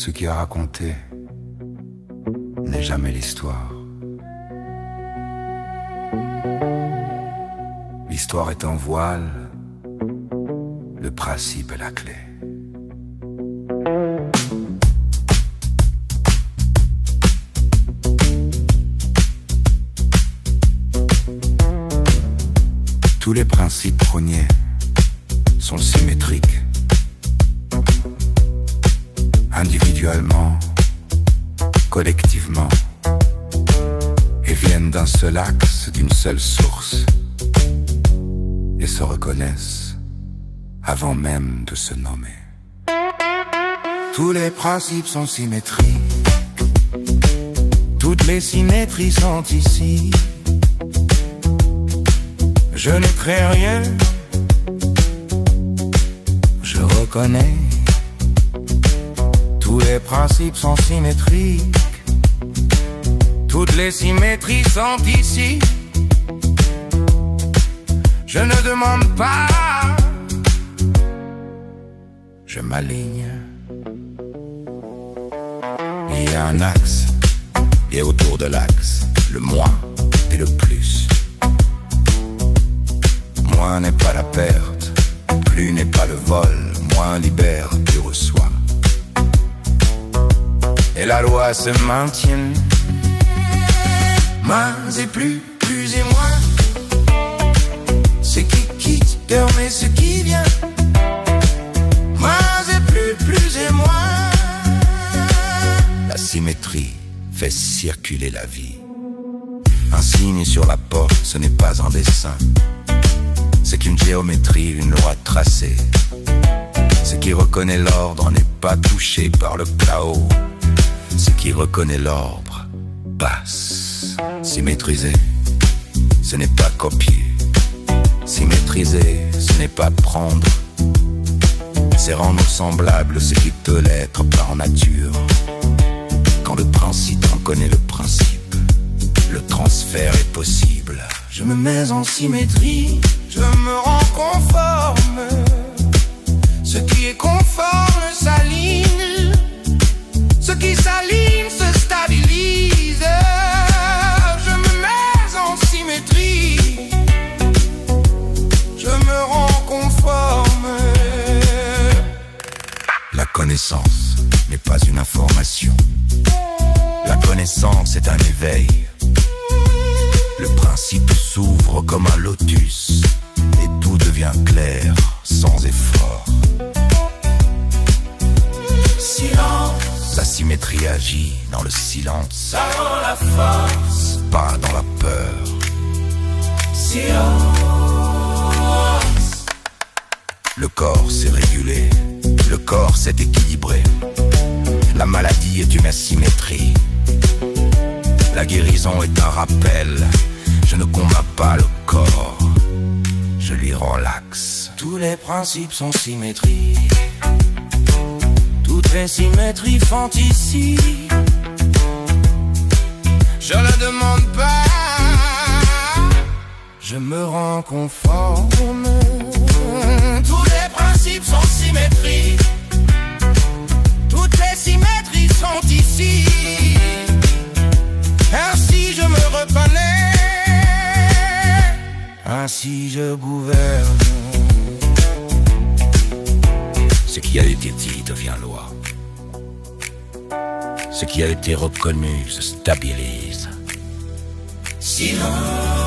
Ce qui est raconté n'est jamais l'histoire. L'histoire est un voile, le principe est la clé. Tous les principes prônés sont symétriques. Individuellement, collectivement, et viennent d'un seul axe, d'une seule source, et se reconnaissent avant même de se nommer. Tous les principes sont symétriques, toutes les symétries sont ici. Je ne crée rien, je reconnais. Tous les principes sont symétriques, toutes les symétries sont ici. Je ne demande pas, je m'aligne. Il y a un axe, et autour de l'axe, le moins et le plus. Moins n'est pas la perte, plus n'est pas le vol, moins libère, plus reçoit. Et la loi se maintient. Moins et plus, plus et moins. Ce qui quitte permet ce qui vient. Moins et plus, plus et moins. La symétrie fait circuler la vie. Un signe sur la porte, ce n'est pas un dessin. C'est qu'une géométrie, une loi tracée. Ce qui reconnaît l'ordre n'est pas touché par le chaos. Ce qui reconnaît l'ordre passe. Symétriser, ce n'est pas copier. Symétriser, ce n'est pas prendre. C'est rendre semblable ce qui peut l'être par nature. Quand le principe en connaît le principe, le transfert est possible. Je me mets en symétrie, je me rends conforme. Ce qui est conforme s'aligne. Ce qui s'aligne se stabilise. Je me mets en symétrie, je me rends conforme. La connaissance n'est pas une information. La connaissance est un éveil. Le principe s'ouvre comme un lotus et tout devient clair sans effort. Silence. La symétrie agit dans le silence. Ça rend la force, pas dans la peur. Silence. Le corps s'est régulé, le corps s'est équilibré. La maladie est une asymétrie. La guérison est un rappel. Je ne combats pas le corps, je lui relaxe. Tous les principes sont symétriques. Toutes les symétries font ici. Je ne demande pas, je me rends conforme. Tous les principes sont symétriques. Toutes les symétries sont ici. Ainsi je me reconnais. Ainsi je gouverne. Ce qui a été dit devient loi. Ce qui a été reconnu se stabilise. Silence.